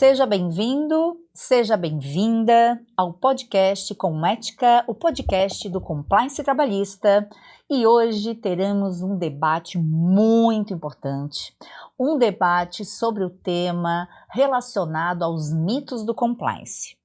Seja bem-vindo, seja bem-vinda ao podcast Com Ética, o podcast do Compliance Trabalhista. E hoje teremos um debate muito importante, um debate sobre o tema relacionado aos mitos do compliance.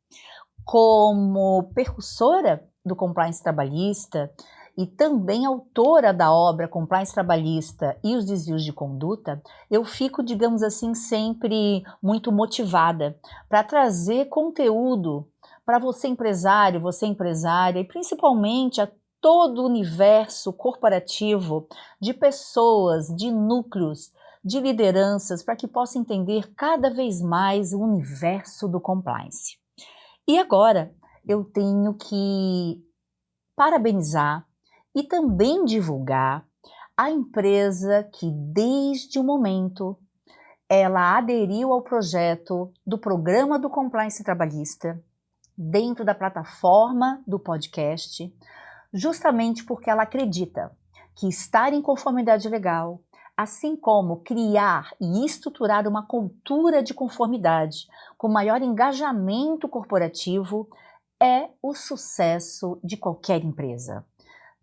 Como percussora do compliance trabalhista e também autora da obra Compliance Trabalhista e os Desvios de Conduta, eu fico, digamos assim, sempre muito motivada para trazer conteúdo para você empresário, você empresária e principalmente a todo o universo corporativo de pessoas, de núcleos, de lideranças, para que possa entender cada vez mais o universo do compliance. E agora eu tenho que parabenizar e também divulgar a empresa que desde o momento ela aderiu ao projeto do Programa do Compliance Trabalhista dentro da plataforma do podcast, justamente porque ela acredita que estar em conformidade legal, assim como criar e estruturar uma cultura de conformidade com maior engajamento corporativo, é o sucesso de qualquer empresa.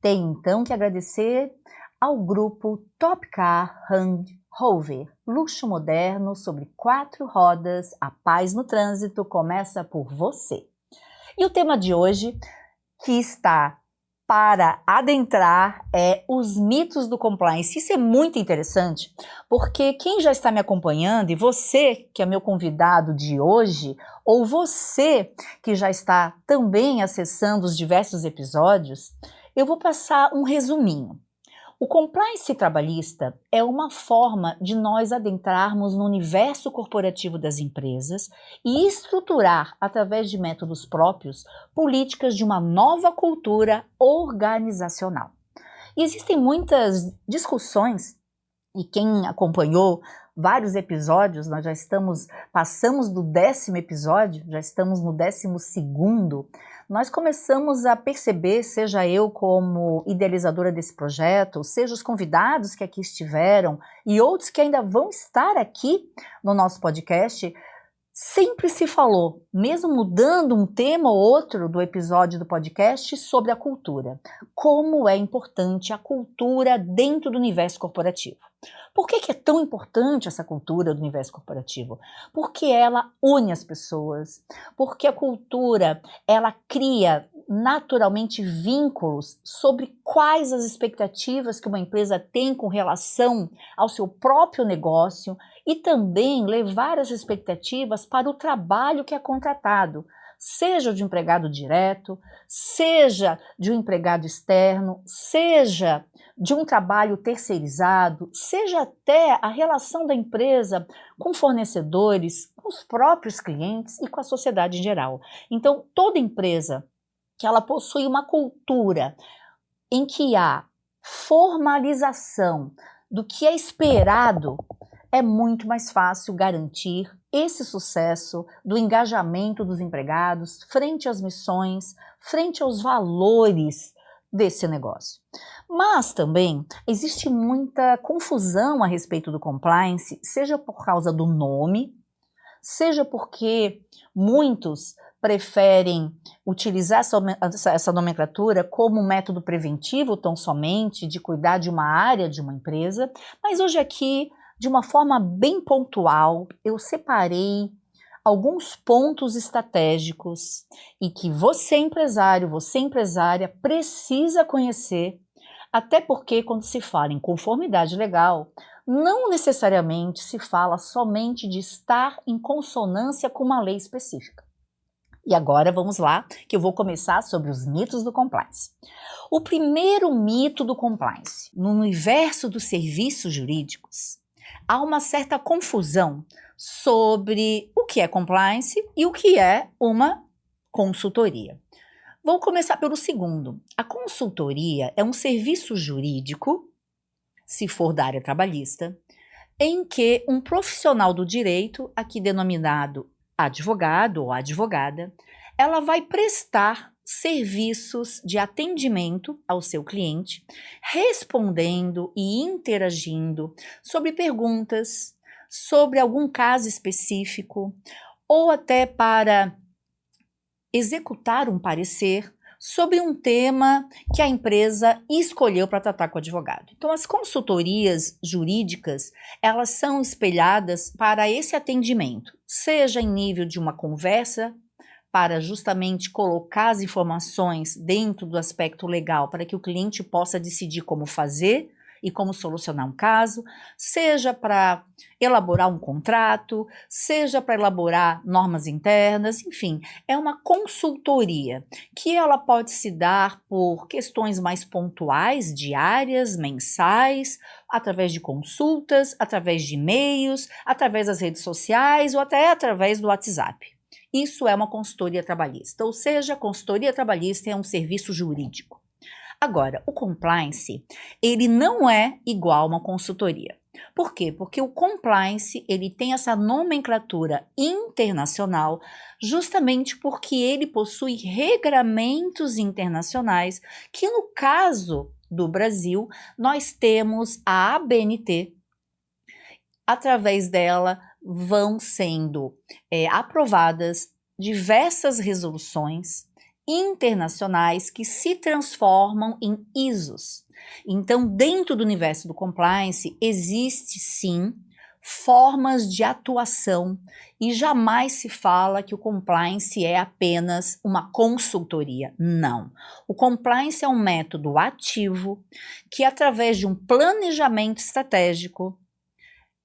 Tenho então que agradecer ao grupo Top Car Hand Rover, luxo moderno sobre 4 rodas, a paz no trânsito começa por você. E o tema de hoje, que está para adentrar, é os mitos do compliance. Isso é muito interessante, porque quem já está me acompanhando, e você que é meu convidado de hoje, ou você que já está também acessando os diversos episódios, eu vou passar um resuminho. O compliance trabalhista é uma forma de nós adentrarmos no universo corporativo das empresas e estruturar, através de métodos próprios, políticas de uma nova cultura organizacional. E existem muitas discussões, e quem acompanhou vários episódios, nós já passamos do 10º episódio, já estamos no 12º, nós começamos a perceber, seja eu como idealizadora desse projeto, seja os convidados que aqui estiveram e outros que ainda vão estar aqui no nosso podcast, sempre se falou, mesmo mudando um tema ou outro do episódio do podcast, sobre a cultura. Como é importante a cultura dentro do universo corporativo. Por que é tão importante essa cultura do universo corporativo? Porque ela une as pessoas, porque a cultura, ela cria naturalmente vínculos sobre quais as expectativas que uma empresa tem com relação ao seu próprio negócio e também levar as expectativas para o trabalho que é contratado, seja de um empregado direto, seja de um empregado externo, seja de um trabalho terceirizado, seja até a relação da empresa com fornecedores, com os próprios clientes e com a sociedade em geral. Então, toda empresa que ela possui uma cultura em que há formalização do que é esperado, é muito mais fácil garantir esse sucesso do engajamento dos empregados frente às missões, frente aos valores desse negócio. Mas também existe muita confusão a respeito do compliance, seja por causa do nome, seja porque muitos preferem utilizar essa nomenclatura como um método preventivo, tão somente de cuidar de uma área de uma empresa, mas hoje aqui, de uma forma bem pontual, eu separei alguns pontos estratégicos e que você empresário, você empresária precisa conhecer, até porque quando se fala em conformidade legal, não necessariamente se fala somente de estar em consonância com uma lei específica. E agora vamos lá, que eu vou começar sobre os mitos do compliance. O primeiro mito do compliance, no universo dos serviços jurídicos, há uma certa confusão sobre o que é compliance e o que é uma consultoria. Vou começar pelo segundo. A consultoria é um serviço jurídico, se for da área trabalhista, em que um profissional do direito, aqui denominado advogado ou advogada, ela vai prestar serviços de atendimento ao seu cliente, respondendo e interagindo sobre perguntas, sobre algum caso específico, ou até para executar um parecer sobre um tema que a empresa escolheu para tratar com o advogado. Então, as consultorias jurídicas, elas são espelhadas para esse atendimento, seja em nível de uma conversa, para justamente colocar as informações dentro do aspecto legal para que o cliente possa decidir como fazer e como solucionar um caso, seja para elaborar um contrato, seja para elaborar normas internas, enfim, é uma consultoria que ela pode se dar por questões mais pontuais, diárias, mensais, através de consultas, através de e-mails, através das redes sociais ou até através do WhatsApp. Isso é uma consultoria trabalhista, ou seja, a consultoria trabalhista é um serviço jurídico. Agora, o compliance, ele não é igual a uma consultoria. Por quê? Porque o compliance, ele tem essa nomenclatura internacional, justamente porque ele possui regramentos internacionais, que no caso do Brasil, nós temos a ABNT. Através dela vão sendo aprovadas diversas resoluções internacionais que se transformam em ISOs. Então, dentro do universo do compliance, existe sim formas de atuação e jamais se fala que o compliance é apenas uma consultoria. Não. O compliance é um método ativo que, através de um planejamento estratégico,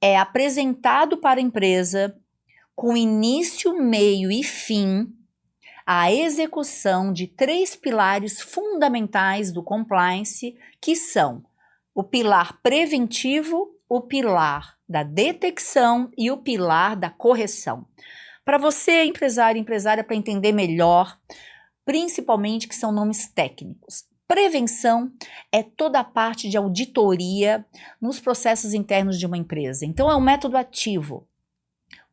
é apresentado para a empresa com início, meio e fim a execução de 3 pilares fundamentais do compliance, que são o pilar preventivo, o pilar da detecção e o pilar da correção. Para você, empresário e empresária, para entender melhor, principalmente que são nomes técnicos. Prevenção é toda a parte de auditoria nos processos internos de uma empresa. Então, é um método ativo.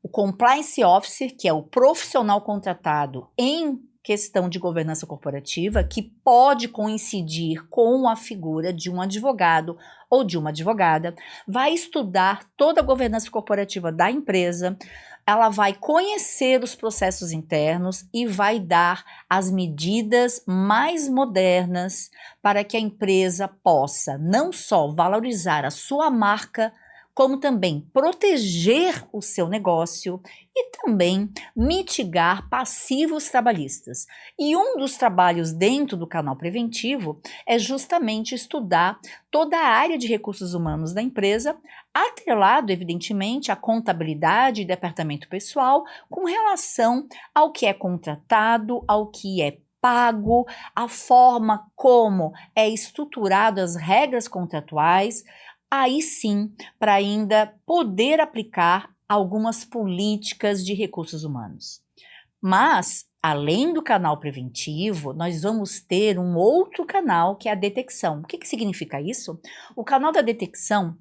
O Compliance Officer, que é o profissional contratado em questão de governança corporativa, que pode coincidir com a figura de um advogado ou de uma advogada, vai estudar toda a governança corporativa da empresa, ela vai conhecer os processos internos e vai dar as medidas mais modernas para que a empresa possa não só valorizar a sua marca, como também proteger o seu negócio e também mitigar passivos trabalhistas. E um dos trabalhos dentro do canal preventivo é justamente estudar toda a área de recursos humanos da empresa, atrelado, evidentemente, à contabilidade e departamento pessoal, com relação ao que é contratado, ao que é pago, a forma como é estruturado as regras contratuais, aí sim, para ainda poder aplicar algumas políticas de recursos humanos. Mas, além do canal preventivo, nós vamos ter um outro canal que é a detecção. O que significa isso? O canal da detecção,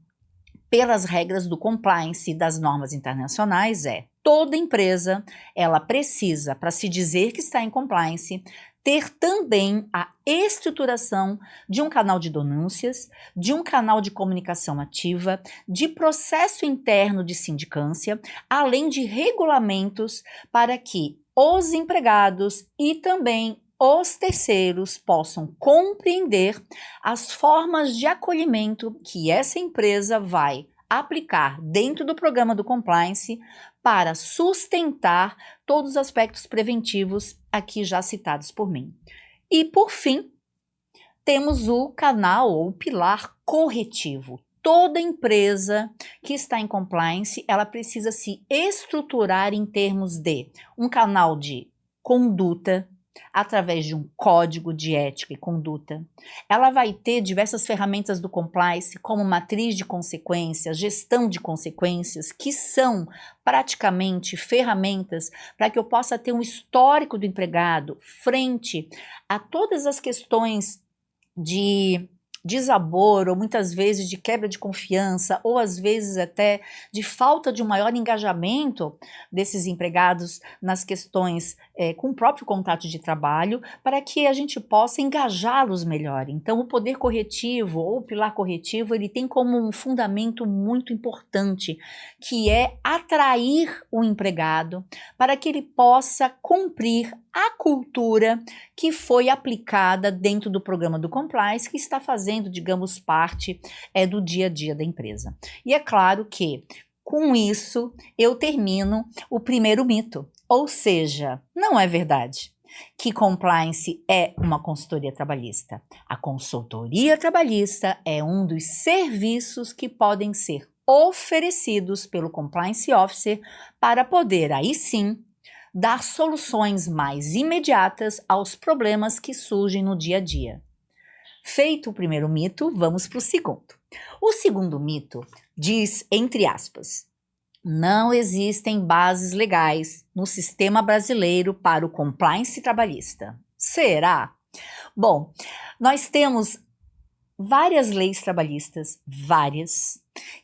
pelas regras do compliance e das normas internacionais, toda empresa, ela precisa, para se dizer que está em compliance, ter também a estruturação de um canal de denúncias, de um canal de comunicação ativa, de processo interno de sindicância, além de regulamentos para que os empregados e também os terceiros possam compreender as formas de acolhimento que essa empresa vai aplicar dentro do programa do compliance para sustentar todos os aspectos preventivos aqui já citados por mim. E, por fim, temos o canal ou pilar corretivo. Toda empresa que está em compliance, ela precisa se estruturar em termos de um canal de conduta, através de um código de ética e conduta. Ela vai ter diversas ferramentas do compliance, como matriz de consequências, gestão de consequências, que são praticamente ferramentas para que eu possa ter um histórico do empregado frente a todas as questões de desabor, ou muitas vezes de quebra de confiança, ou às vezes até de falta de um maior engajamento desses empregados nas questões com o próprio contrato de trabalho, para que a gente possa engajá-los melhor. Então, o poder corretivo ou o pilar corretivo, ele tem como um fundamento muito importante, que é atrair o empregado para que ele possa cumprir a cultura que foi aplicada dentro do programa do Compliance, que está fazendo, digamos, parte do dia a dia da empresa. E é claro que, com isso, eu termino o primeiro mito, ou seja, não é verdade que compliance é uma consultoria trabalhista. A consultoria trabalhista é um dos serviços que podem ser oferecidos pelo Compliance Officer para poder, aí sim, dar soluções mais imediatas aos problemas que surgem no dia a dia. Feito o primeiro mito, vamos para o segundo. O segundo mito diz, entre aspas, não existem bases legais no sistema brasileiro para o compliance trabalhista. Será? Bom, nós temos várias leis trabalhistas, várias,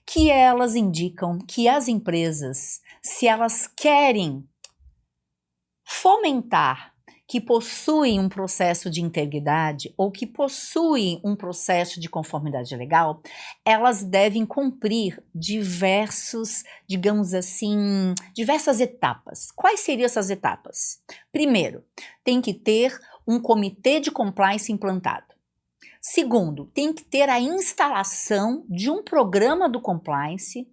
que elas indicam que as empresas, se elas querem fomentar que possuem um processo de integridade ou que possuem um processo de conformidade legal, elas devem cumprir diversas etapas. Quais seriam essas etapas? Primeiro, tem que ter um comitê de compliance implantado. Segundo, tem que ter a instalação de um programa do compliance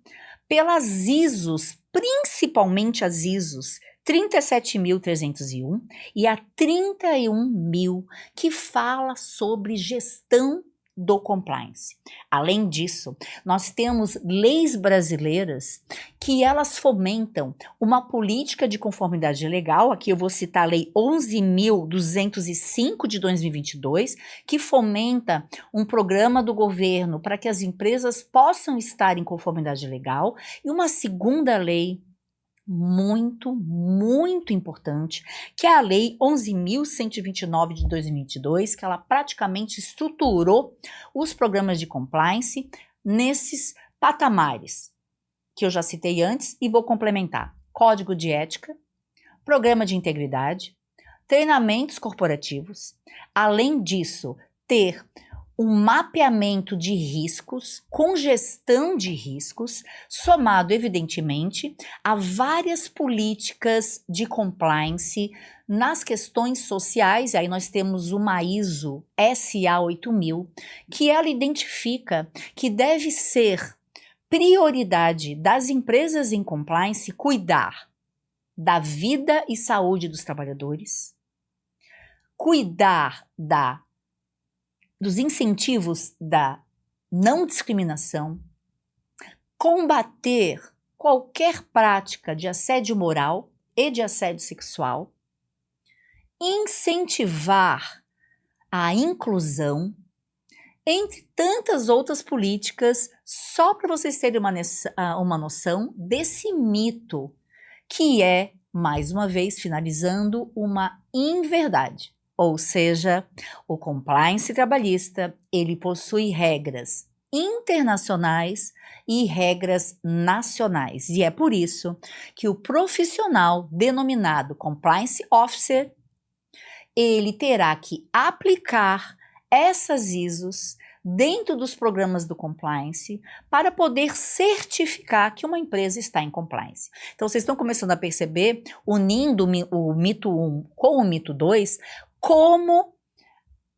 pelas ISOs, principalmente as ISOs 37.301 e a 31.000, que fala sobre gestão do compliance. Além disso, nós temos leis brasileiras que elas fomentam uma política de conformidade legal. Aqui eu vou citar a Lei 11.205 de 2022, que fomenta um programa do governo para que as empresas possam estar em conformidade legal, e uma segunda lei muito, muito importante, que é a Lei 11.129 de 2022, que ela praticamente estruturou os programas de compliance nesses patamares, que eu já citei antes e vou complementar. Código de ética, programa de integridade, treinamentos corporativos, além disso, ter um mapeamento de riscos, com gestão de riscos, somado, evidentemente, a várias políticas de compliance nas questões sociais. Aí nós temos uma ISO SA 8000, que ela identifica que deve ser prioridade das empresas em compliance cuidar da vida e saúde dos trabalhadores, cuidar dos incentivos da não discriminação, combater qualquer prática de assédio moral e de assédio sexual, incentivar a inclusão, entre tantas outras políticas, só para vocês terem uma noção desse mito, que é, mais uma vez, finalizando, uma inverdade. Ou seja, o compliance trabalhista, ele possui regras internacionais e regras nacionais. E é por isso que o profissional denominado Compliance Officer, ele terá que aplicar essas ISOs dentro dos programas do compliance para poder certificar que uma empresa está em compliance. Então, vocês estão começando a perceber, unindo o mito 1 com o mito 2, como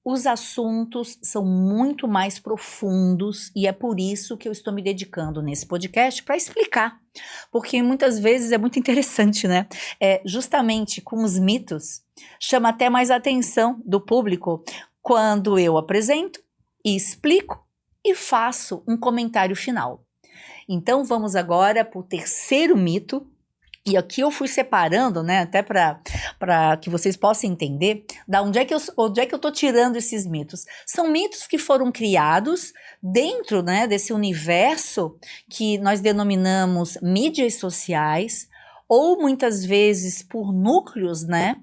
os assuntos são muito mais profundos, e é por isso que eu estou me dedicando nesse podcast para explicar, porque muitas vezes é muito interessante, né? Justamente com os mitos, chama até mais a atenção do público quando eu apresento e explico e faço um comentário final. Então vamos agora para o terceiro mito. E aqui eu fui separando, né, até para que vocês possam entender da onde é que eu tô tirando esses mitos. São mitos que foram criados dentro, né, desse universo que nós denominamos mídias sociais, ou muitas vezes por núcleos, né,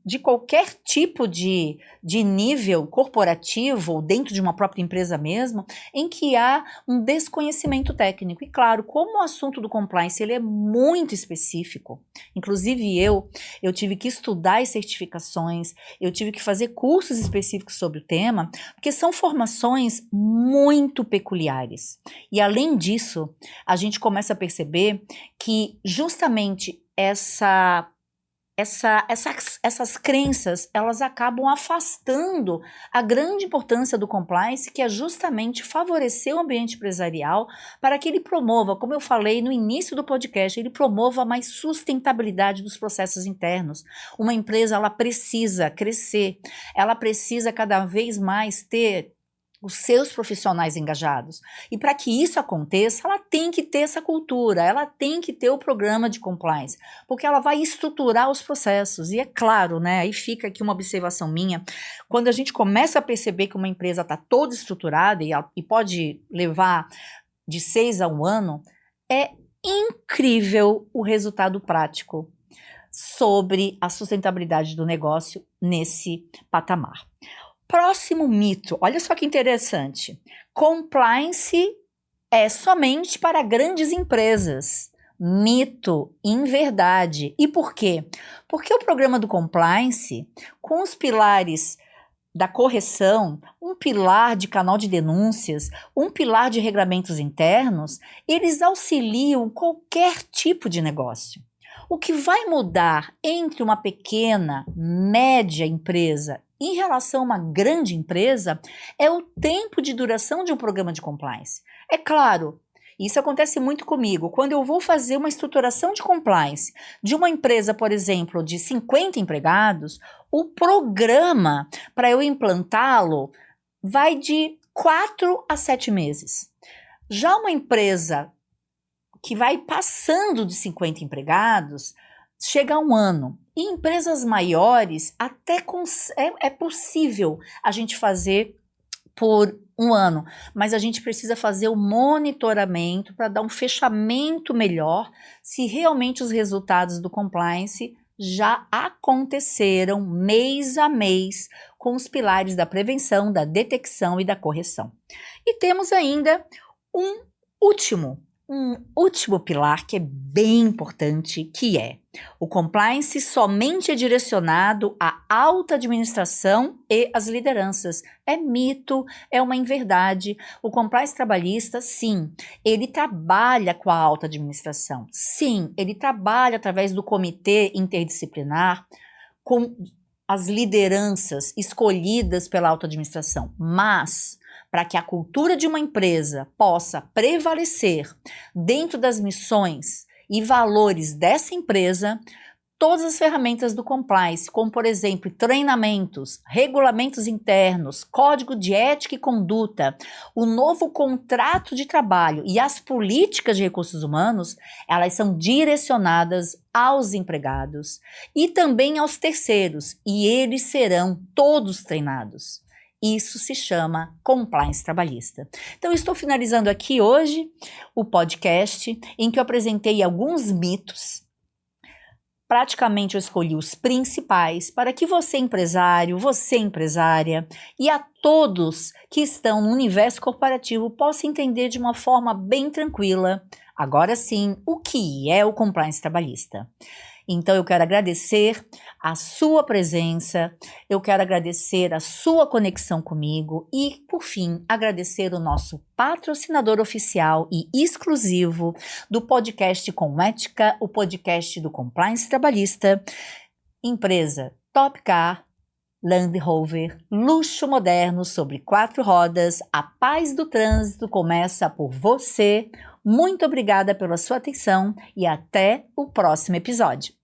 de qualquer tipo de nível corporativo ou dentro de uma própria empresa mesmo, em que há um desconhecimento técnico. E claro, como o assunto do compliance ele é muito específico, inclusive eu tive que estudar as certificações, eu tive que fazer cursos específicos sobre o tema, porque são formações muito peculiares. E além disso, a gente começa a perceber que justamente essas crenças, elas acabam afastando a grande importância do compliance, que é justamente favorecer o ambiente empresarial para que ele promova, como eu falei no início do podcast, ele promova mais sustentabilidade dos processos internos. Uma empresa, ela precisa crescer, ela precisa cada vez mais ter os seus profissionais engajados. E para que isso aconteça, ela tem que ter essa cultura, ela tem que ter o programa de compliance, porque ela vai estruturar os processos. E é claro, né, aí fica aqui uma observação minha, quando a gente começa a perceber que uma empresa está toda estruturada e pode levar de 6 a 1 ano, é incrível o resultado prático sobre a sustentabilidade do negócio nesse patamar. Próximo mito, olha só que interessante. Compliance é somente para grandes empresas. Mito, inverdade. E por quê? Porque o programa do compliance, com os pilares da correção, um pilar de canal de denúncias, um pilar de regramentos internos, eles auxiliam qualquer tipo de negócio. O que vai mudar entre uma pequena, média empresa em relação a uma grande empresa é o tempo de duração de um programa de compliance. É claro, isso acontece muito comigo. Quando eu vou fazer uma estruturação de compliance de uma empresa, por exemplo, de 50 empregados, o programa para eu implantá-lo vai de 4 a 7 meses. Já uma empresa que vai passando de 50 empregados, chega a 1 ano. E empresas maiores, até é possível a gente fazer por 1 ano, mas a gente precisa fazer o monitoramento para dar um fechamento melhor se realmente os resultados do compliance já aconteceram mês a mês com os pilares da prevenção, da detecção e da correção. E temos ainda um último pilar que é bem importante, que é o compliance somente é direcionado à alta administração e às lideranças. É mito, é uma inverdade. O compliance trabalhista, sim, ele trabalha com a alta administração. Sim, ele trabalha através do comitê interdisciplinar com as lideranças escolhidas pela alta administração, mas para que a cultura de uma empresa possa prevalecer dentro das missões e valores dessa empresa, todas as ferramentas do compliance, como por exemplo treinamentos, regulamentos internos, código de ética e conduta, o novo contrato de trabalho e as políticas de recursos humanos, elas são direcionadas aos empregados e também aos terceiros, e eles serão todos treinados. Isso se chama compliance trabalhista. Então, eu estou finalizando aqui hoje o podcast em que eu apresentei alguns mitos. Praticamente eu escolhi os principais para que você empresário, você empresária e a todos que estão no universo corporativo possa entender de uma forma bem tranquila, agora sim, o que é o compliance trabalhista. Então eu quero agradecer a sua presença, eu quero agradecer a sua conexão comigo e, por fim, agradecer o nosso patrocinador oficial e exclusivo do podcast Com Ética, o podcast do Compliance Trabalhista, empresa Top Car, Land Rover, luxo moderno sobre 4 rodas, a paz do trânsito começa por você. Muito obrigada pela sua atenção e até o próximo episódio.